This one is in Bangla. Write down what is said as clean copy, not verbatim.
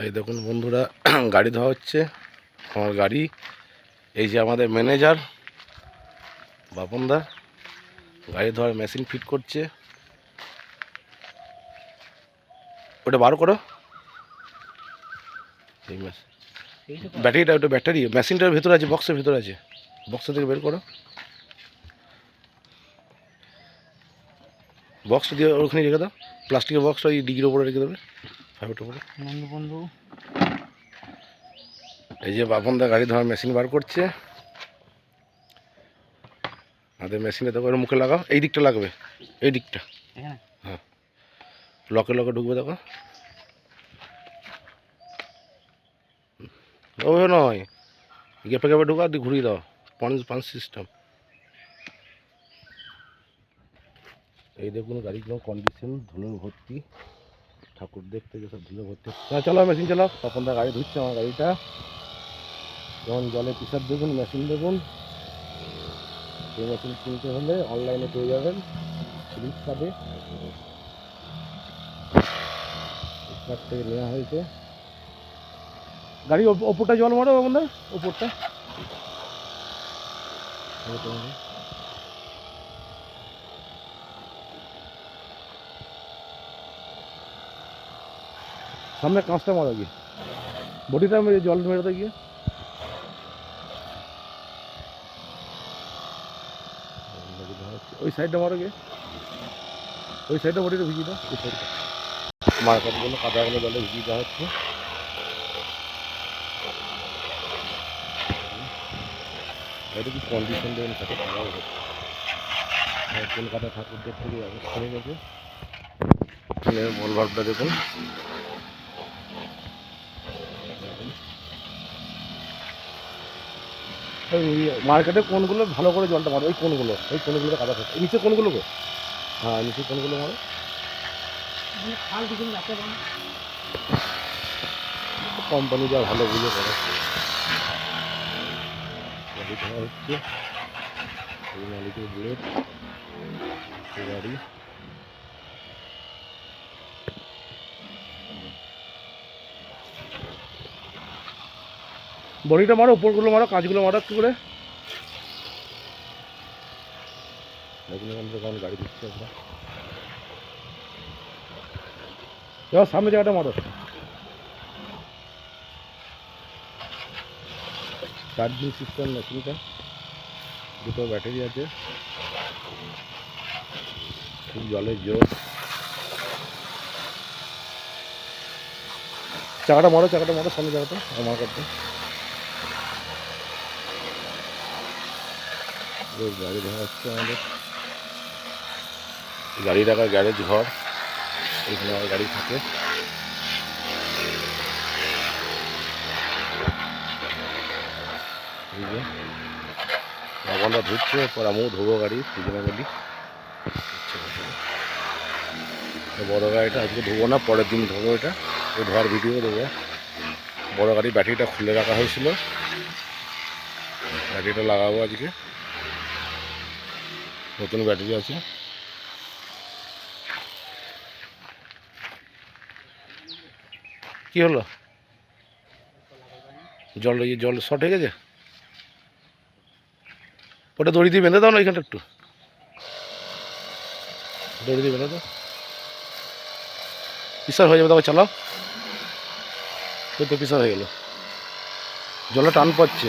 এই দেখুন বন্ধুরা, গাড়ি ধোয়া হচ্ছে। আমার গাড়ি, এই যে আমাদের ম্যানেজার বাপনদা গাড়ি ধোয়ার মেশিন ফিট করছে। ওটা বার করো, এই ব্যাটারিটা, ওটা ব্যাটারি মেশিনটার ভেতরে আছে, বক্সের ভেতরে আছে, বক্স থেকে বের করো। বক্সটা দিয়ে ওখানে রেখে দাও, প্লাস্টিকের বক্সটা ওই ডিগির ওপরে রেখে দেবে, ফাইভের উপরে। বন্ধু এই যে বাপনদা গাড়ি ধোয়ার মেশিন বার করছে। আমাদের মেশিনে দেখো, এর মুখে লাগাও, এই দিকটা লাগবে, এই দিকটা। হ্যাঁ, লকে লকে ঢুকবে, দেখো। ওই নয়, গ্যাপে গ্যাপে ঢুকা দিয়ে ঘুরিয়ে দাও, পাঞ্চ সিস্টেম। এই দেখুন গাড়ির কন্ডিশন, ধুলো ভর্তি, ঠাকুর দেখতে গেছে ধুলো ভর্তি। চলো মেশিন চালাও। তখন দা গাড়ি ধুচ্ছে আমার গাড়িটা। যেমন জলে পিসার দেখুন, মেশিন দেখুন। এই মেশিন কিনতে হলে অনলাইনে পেয়ে যাবেন ফ্লিপকার্টে, ফ্লিপকার্ট থেকে নেওয়া হয়েছে। গাড়ি ওপরটা জল মারো বন্ধু, ওপরটা সামনে কাঁচটা মারো গিয়ে, বডিটা মেরে জল মেরে গিয়ে। ওই সাইডটা মারো গিয়ে, ওই সাইডটা বডিটা ভিজিয়ে দাও, ওই সাইডটা মার্কেটগুলো কাদাগুলো জলে ভিজিয়ে দেওয়া হচ্ছে। এটা কি কন্ডিশন দেবেন, সাথে খারাপ হচ্ছে। কলকাতা ঠাকুরদের থেকে ব্যবস্থা হয়ে গেছে। মল ভাবটা দেখুন, মার্কেটে কোনগুলো ভালো করে জলটা মারো, ওই কোনগুলো, ওই কোনগুলো কাদা থাকে, নিচে কোনগুলো গো, হ্যাঁ নিচে কোনগুলো মারো। কোম্পানি যা ভালো বুঝে করে গাড়ি ধোয়া হচ্ছে। এই মালিকের বুলেট গাড়ি। বডিটা মারো, উপরগুলো মারো, কাঁচগুলো মারো একটু করে। গাড়ি দিচ্ছে আমরা, এবার সামনে জায়গাটা মারো। চার্জিং সিস্টেম মেশিনটা, দুটো ব্যাটারি আছে, খুব জলের জোর। চাকাটা মারো, চাকাটা মারো, সামনে জায়গাটা আমার কাছে। গাড়ি ধোয়া হচ্ছে আমাদের, গাড়ি রাখার গ্যারেজ ঘর, এখানে আমার গাড়ি থাকে। এই যে বাবানরা ধুচ্ছে, পর আমিও ধোবো গাড়ি, দুজনে মিলি। বড় গাড়িটা আজকে ধোবো না, পরের দিন ধোবো। এটা ওই ধোয়ার ভিডিও দেবো। বড় গাড়ি ব্যাটারিটা খুলে রাখা হয়েছিল, ব্যাটারিটা লাগাবো আজকে, নতুন ব্যাটারি আছে। কি হলো, জল শর্ট হয়ে গেছে? ওটা দড়ি দিয়ে বেঁধে দাও না, এখানটা একটু দড়ি দিয়ে বেঁধে দাও, পিসার হয়ে যাবে। তারপর চালাও, তো পিসার হয়ে গেল, জলে টান পাচ্ছে।